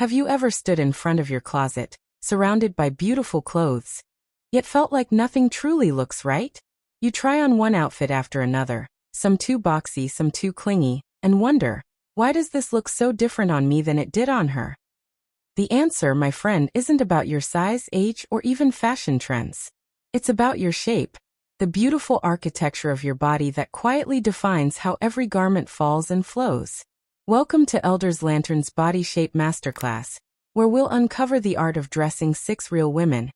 Have you ever stood in front of your closet, surrounded by beautiful clothes, yet felt like nothing truly looks right? You try on one outfit after another, some too boxy, some too clingy, and wonder, why does this look so different on me than it did on her? The answer, my friend, isn't about your size, age, or even fashion trends. It's about your shape, the beautiful architecture of your body that quietly defines how every garment falls and flows. Welcome to Elder's Lantern's Body Shape Masterclass, where we'll uncover the art of dressing 6 real women,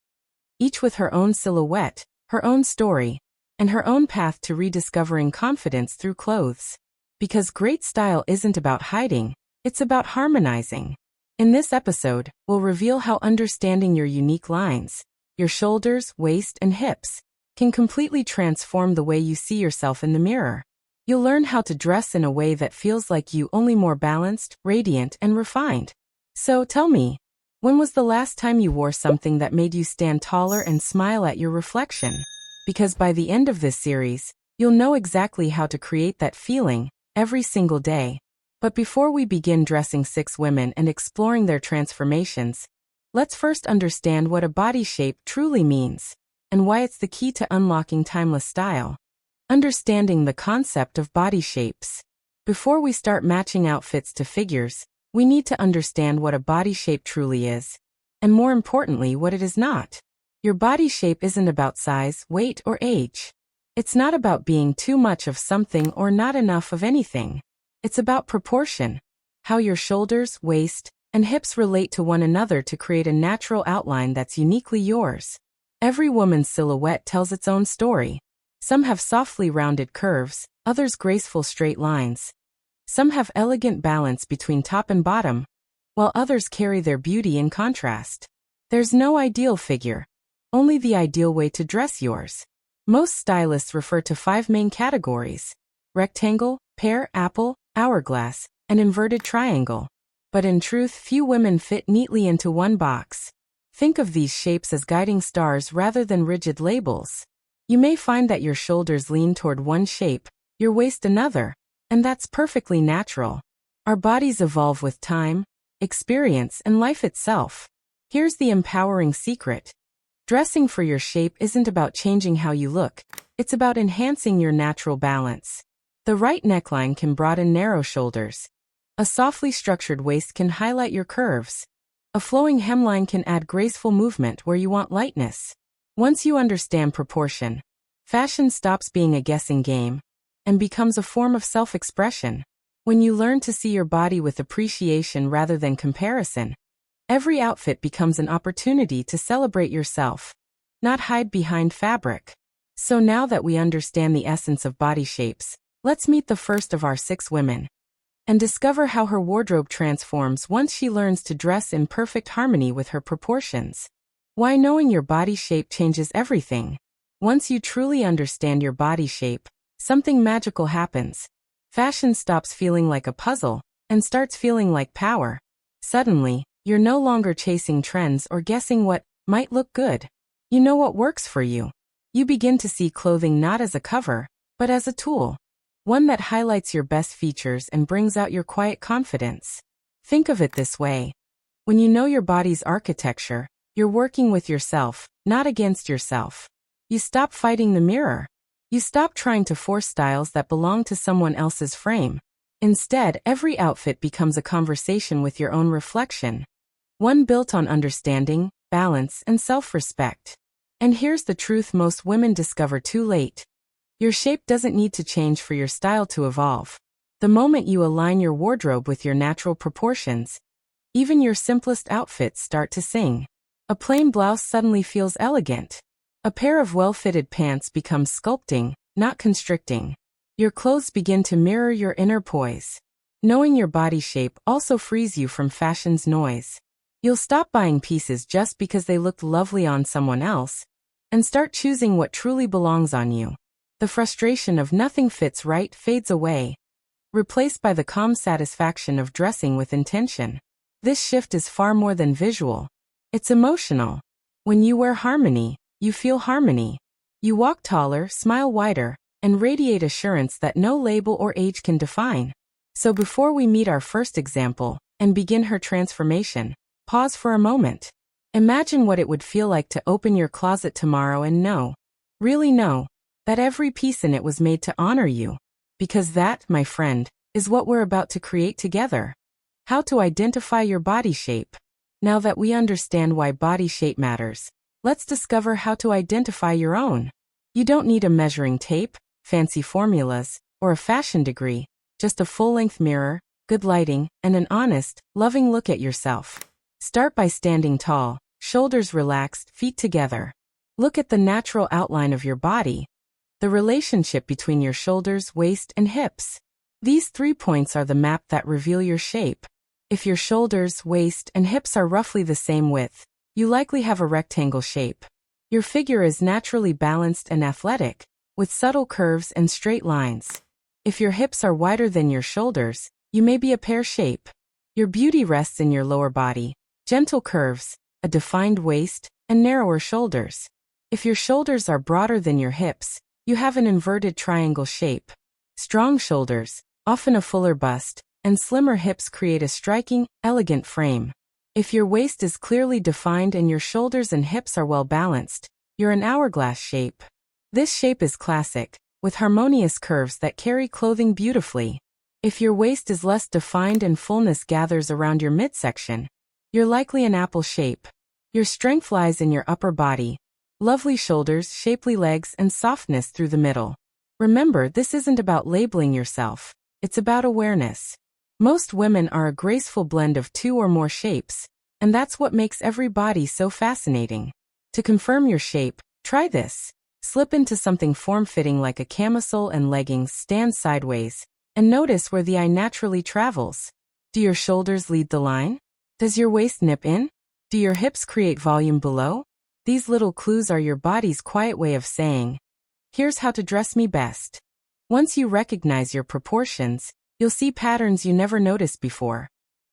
each with her own silhouette, her own story, and her own path to rediscovering confidence through clothes. Because great style isn't about hiding, it's about harmonizing. In this episode, we'll reveal how understanding your unique lines, your shoulders, waist, and hips, can completely transform the way you see yourself in the mirror. You'll learn how to dress in a way that feels like you, only more balanced, radiant, and refined. So tell me, when was the last time you wore something that made you stand taller and smile at your reflection? Because by the end of this series, you'll know exactly how to create that feeling every single day. But before we begin dressing 6 women and exploring their transformations, let's first understand what a body shape truly means, and why it's the key to unlocking timeless style. Understanding the concept of body shapes. Before we start matching outfits to figures, we need to understand what a body shape truly is, and more importantly, what it is not. Your body shape isn't about size, weight, or age. It's not about being too much of something or not enough of anything. It's about proportion, how your shoulders, waist, and hips relate to one another to create a natural outline that's uniquely yours. Every woman's silhouette tells its own story. Some have softly rounded curves, others graceful straight lines. Some have elegant balance between top and bottom, while others carry their beauty in contrast. There's no ideal figure, only the ideal way to dress yours. Most stylists refer to 5 main categories: rectangle, pear, apple, hourglass, and inverted triangle. But in truth, few women fit neatly into one box. Think of these shapes as guiding stars rather than rigid labels. You may find that your shoulders lean toward one shape, your waist another, and that's perfectly natural. Our bodies evolve with time, experience, and life itself. Here's the empowering secret. Dressing for your shape isn't about changing how you look, it's about enhancing your natural balance. The right neckline can broaden narrow shoulders. A softly structured waist can highlight your curves. A flowing hemline can add graceful movement where you want lightness. Once you understand proportion, fashion stops being a guessing game and becomes a form of self-expression. When you learn to see your body with appreciation rather than comparison, every outfit becomes an opportunity to celebrate yourself, not hide behind fabric. So now that we understand the essence of body shapes, let's meet the first of our 6 women and discover how her wardrobe transforms once she learns to dress in perfect harmony with her proportions. Why knowing your body shape changes everything. Once you truly understand your body shape, something magical happens. Fashion stops feeling like a puzzle and starts feeling like power. Suddenly, you're no longer chasing trends or guessing what might look good. You know what works for you. You begin to see clothing not as a cover, but as a tool. One that highlights your best features and brings out your quiet confidence. Think of it this way. When you know your body's architecture, you're working with yourself, not against yourself. You stop fighting the mirror. You stop trying to force styles that belong to someone else's frame. Instead, every outfit becomes a conversation with your own reflection. One built on understanding, balance, and self-respect. And here's the truth most women discover too late. Your shape doesn't need to change for your style to evolve. The moment you align your wardrobe with your natural proportions, even your simplest outfits start to sing. A plain blouse suddenly feels elegant. A pair of well-fitted pants becomes sculpting, not constricting. Your clothes begin to mirror your inner poise. Knowing your body shape also frees you from fashion's noise. You'll stop buying pieces just because they looked lovely on someone else, and start choosing what truly belongs on you. The frustration of nothing fits right fades away, replaced by the calm satisfaction of dressing with intention. This shift is far more than visual. It's emotional. When you wear harmony, you feel harmony. You walk taller, smile wider, and radiate assurance that no label or age can define. So before we meet our first example, and begin her transformation. Pause for a moment. Imagine what it would feel like to open your closet tomorrow and know, really know, that every piece in it was made to honor you. Because that, my friend, is what we're about to create together. How to identify your body shape. Now that we understand why body shape matters, let's discover how to identify your own. You don't need a measuring tape, fancy formulas, or a fashion degree, just a full-length mirror, good lighting, and an honest, loving look at yourself. Start by standing tall, shoulders relaxed, feet together. Look at the natural outline of your body, the relationship between your shoulders, waist, and hips. These 3 points are the map that reveal your shape. If your shoulders, waist, and hips are roughly the same width, you likely have a rectangle shape. Your figure is naturally balanced and athletic, with subtle curves and straight lines. If your hips are wider than your shoulders, you may be a pear shape. Your beauty rests in your lower body, gentle curves, a defined waist, and narrower shoulders. If your shoulders are broader than your hips, you have an inverted triangle shape. Strong shoulders, often a fuller bust, and slimmer hips create a striking, elegant frame. If your waist is clearly defined and your shoulders and hips are well balanced, you're an hourglass shape. This shape is classic, with harmonious curves that carry clothing beautifully. If your waist is less defined and fullness gathers around your midsection, you're likely an apple shape. Your strength lies in your upper body. Lovely shoulders, shapely legs, and softness through the middle. Remember, this isn't about labeling yourself. It's about awareness. Most women are a graceful blend of 2 or more shapes, and that's what makes every body so fascinating. To confirm your shape, try this. Slip into something form-fitting like a camisole and leggings, stand sideways, and notice where the eye naturally travels. Do your shoulders lead the line? Does your waist nip in? Do your hips create volume below? These little clues are your body's quiet way of saying, here's how to dress me best. Once you recognize your proportions, you'll see patterns you never noticed before.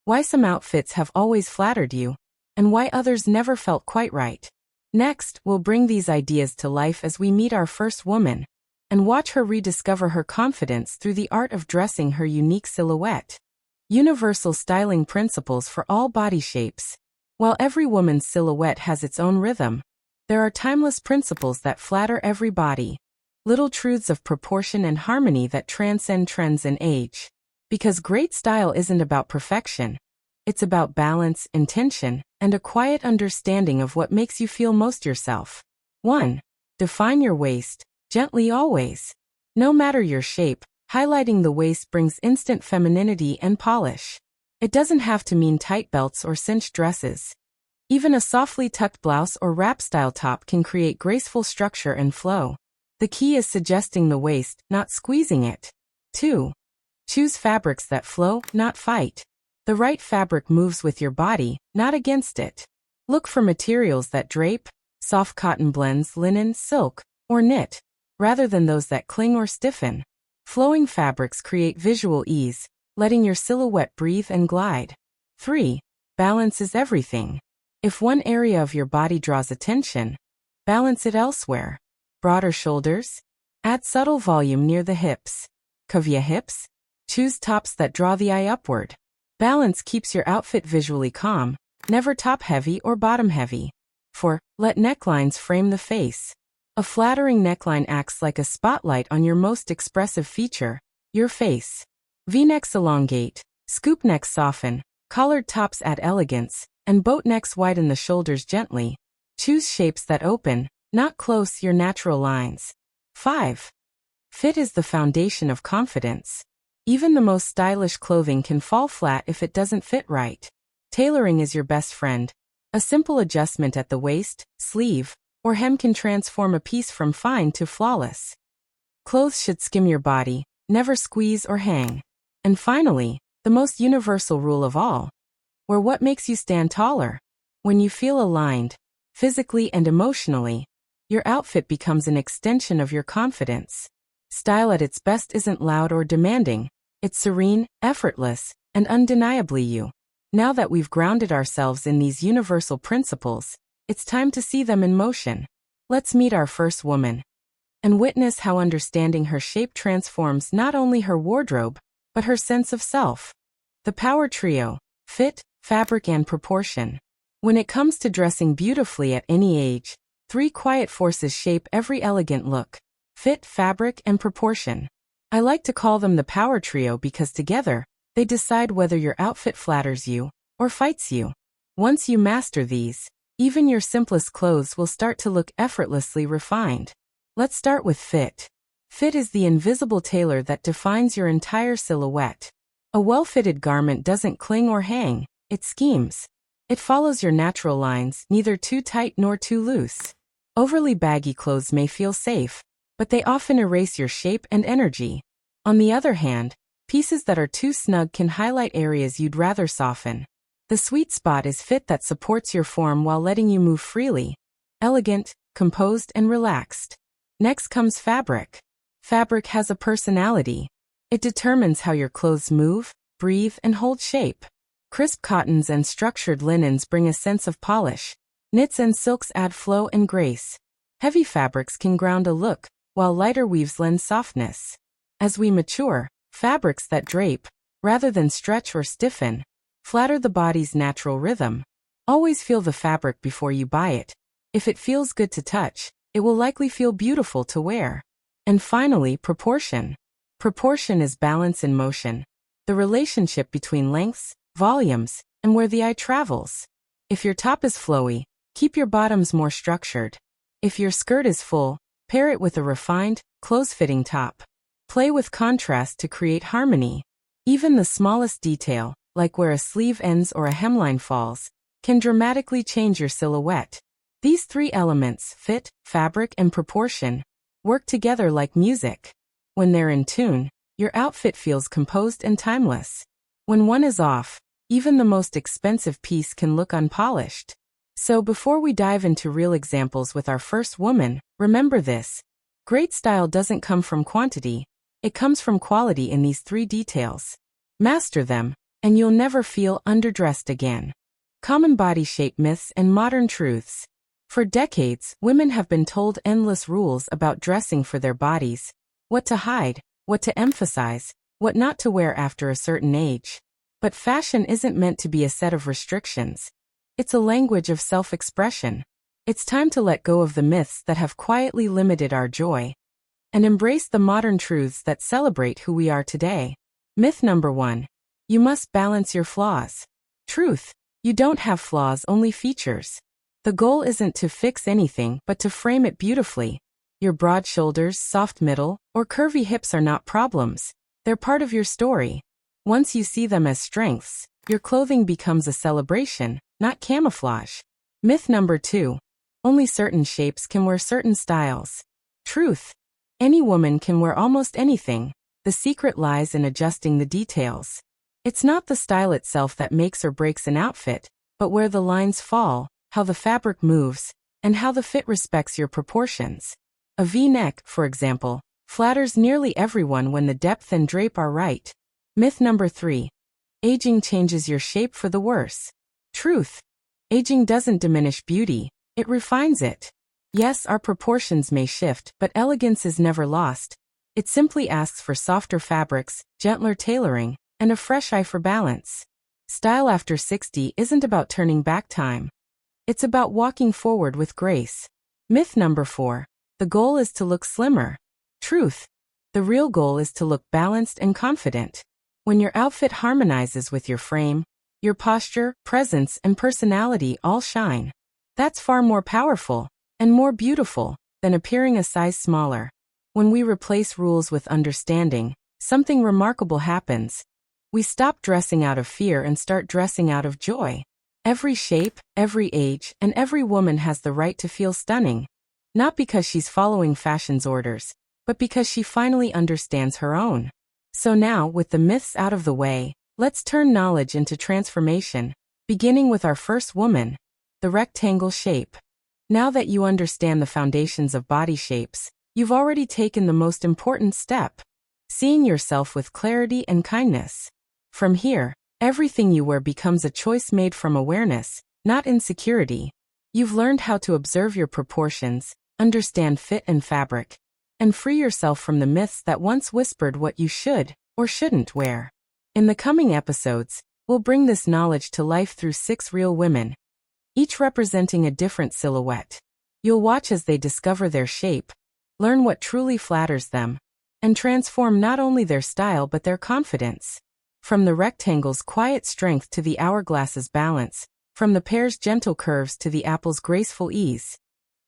Why some outfits have always flattered you, and why others never felt quite right. Next, we'll bring these ideas to life as we meet our first woman, and watch her rediscover her confidence through the art of dressing her unique silhouette. Universal styling principles for all body shapes. While every woman's silhouette has its own rhythm, there are timeless principles that flatter every body. Little truths of proportion and harmony that transcend trends and age. Because great style isn't about perfection. It's about balance, intention, and a quiet understanding of what makes you feel most yourself. 1. Define your waist, gently always. No matter your shape, highlighting the waist brings instant femininity and polish. It doesn't have to mean tight belts or cinched dresses. Even a softly tucked blouse or wrap-style top can create graceful structure and flow. The key is suggesting the waist, not squeezing it. 2. Choose fabrics that flow, not fight. The right fabric moves with your body, not against it. Look for materials that drape, soft cotton blends, linen, silk, or knit, rather than those that cling or stiffen. Flowing fabrics create visual ease, letting your silhouette breathe and glide. 3. Balance is everything. If one area of your body draws attention, balance it elsewhere. Broader shoulders? Add subtle volume near the hips. Cavia hips? Choose tops that draw the eye upward. Balance keeps your outfit visually calm, never top-heavy or bottom-heavy. 4. Let necklines frame the face. A flattering neckline acts like a spotlight on your most expressive feature, your face. V-necks elongate, scoop necks soften, collared tops add elegance, and boat necks widen the shoulders gently. Choose shapes that open, not close your natural lines. 5. Fit is the foundation of confidence. Even the most stylish clothing can fall flat if it doesn't fit right. Tailoring is your best friend. A simple adjustment at the waist, sleeve, or hem can transform a piece from fine to flawless. Clothes should skim your body, never squeeze or hang. And finally, the most universal rule of all. Wear what makes you stand taller. When you feel aligned, physically and emotionally, your outfit becomes an extension of your confidence. Style at its best isn't loud or demanding. It's serene, effortless, and undeniably you. Now that we've grounded ourselves in these universal principles, it's time to see them in motion. Let's meet our first woman and witness how understanding her shape transforms not only her wardrobe, but her sense of self. The Power Trio, Fit, fabric, and proportion. When it comes to dressing beautifully at any age, three quiet forces shape every elegant look: fit, fabric, and proportion. I like to call them the power trio because together, they decide whether your outfit flatters you or fights you. Once you master these, even your simplest clothes will start to look effortlessly refined. Let's start with fit. Fit is the invisible tailor that defines your entire silhouette. A well-fitted garment doesn't cling or hang, it schemes. It follows your natural lines, neither too tight nor too loose. Overly baggy clothes may feel safe, but they often erase your shape and energy. On the other hand, pieces that are too snug can highlight areas you'd rather soften. The sweet spot is fit that supports your form while letting you move freely. Elegant, composed, and relaxed. Next comes fabric. Fabric has a personality. It determines how your clothes move, breathe, and hold shape. Crisp cottons and structured linens bring a sense of polish. Knits and silks add flow and grace. Heavy fabrics can ground a look, while lighter weaves lend softness. As we mature, fabrics that drape, rather than stretch or stiffen, flatter the body's natural rhythm. Always feel the fabric before you buy it. If it feels good to touch, it will likely feel beautiful to wear. And finally, proportion. Proportion is balance in motion. The relationship between lengths, volumes, and where the eye travels. If your top is flowy, keep your bottoms more structured. If your skirt is full, pair it with a refined, close-fitting top. Play with contrast to create harmony. Even the smallest detail, like where a sleeve ends or a hemline falls, can dramatically change your silhouette. These three elements, fit, fabric, and proportion, work together like music. When they're in tune, your outfit feels composed and timeless. When one is off, even the most expensive piece can look unpolished. So before we dive into real examples with our first woman, remember this: great style doesn't come from quantity, it comes from quality in these three details. Master them, and you'll never feel underdressed again. Common body shape myths and modern truths. For decades, women have been told endless rules about dressing for their bodies: what to hide, what to emphasize, what not to wear after a certain age. But fashion isn't meant to be a set of restrictions. It's a language of self-expression. It's time to let go of the myths that have quietly limited our joy and embrace the modern truths that celebrate who we are today. Myth number 1. You must balance your flaws. Truth: you don't have flaws, only features. The goal isn't to fix anything but to frame it beautifully. Your broad shoulders, soft middle, or curvy hips are not problems. They're part of your story. Once you see them as strengths, your clothing becomes a celebration, not camouflage. Myth number 2. Only certain shapes can wear certain styles. Truth: any woman can wear almost anything. The secret lies in adjusting the details. It's not the style itself that makes or breaks an outfit, but where the lines fall, how the fabric moves, and how the fit respects your proportions. A V-neck, for example, flatters nearly everyone when the depth and drape are right. Myth number 3. Aging changes your shape for the worse. Truth: aging doesn't diminish beauty, it refines it. Yes, our proportions may shift, but elegance is never lost. It simply asks for softer fabrics, gentler tailoring, and a fresh eye for balance. Style after 60 isn't about turning back time. It's about walking forward with grace. Myth number 4. The goal is to look slimmer. Truth: the real goal is to look balanced and confident. When your outfit harmonizes with your frame, your posture, presence, and personality all shine. That's far more powerful and more beautiful than appearing a size smaller. When we replace rules with understanding, something remarkable happens. We stop dressing out of fear and start dressing out of joy. Every shape, every age, and every woman has the right to feel stunning. Not because she's following fashion's orders, but because she finally understands her own. So now, with the myths out of the way, let's turn knowledge into transformation, beginning with our first woman, the rectangle shape. Now that you understand the foundations of body shapes, you've already taken the most important step: seeing yourself with clarity and kindness. From here, everything you wear becomes a choice made from awareness, not insecurity. You've learned how to observe your proportions, understand fit and fabric, and free yourself from the myths that once whispered what you should or shouldn't wear. In the coming episodes, We'll bring this knowledge to life through 6 real women, each representing a different silhouette. You'll watch as they discover their shape, learn what truly flatters them, and transform not only their style but their confidence. From the rectangle's quiet strength to the hourglass's balance, from the pear's gentle curves to the apple's graceful ease,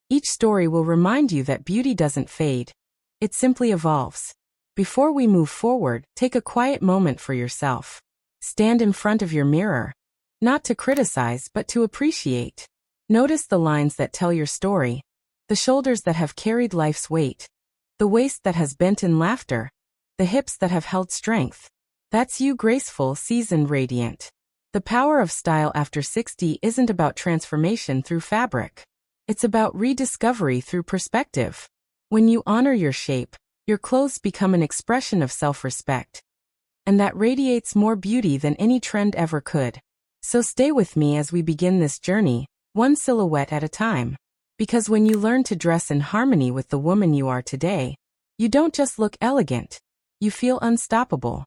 each story will remind you that beauty doesn't fade. It simply evolves. Before we move forward, take a quiet moment for yourself. Stand in front of your mirror, not to criticize but to appreciate. Notice the lines that tell your story, the shoulders that have carried life's weight, the waist that has bent in laughter, the hips that have held strength. That's you, graceful, seasoned, radiant. The power of style after 60 isn't about transformation through fabric. It's about rediscovery through perspective. When you honor your shape, your clothes become an expression of self-respect. And that radiates more beauty than any trend ever could. So stay with me as we begin this journey, one silhouette at a time. Because when you learn to dress in harmony with the woman you are today, you don't just look elegant, you feel unstoppable.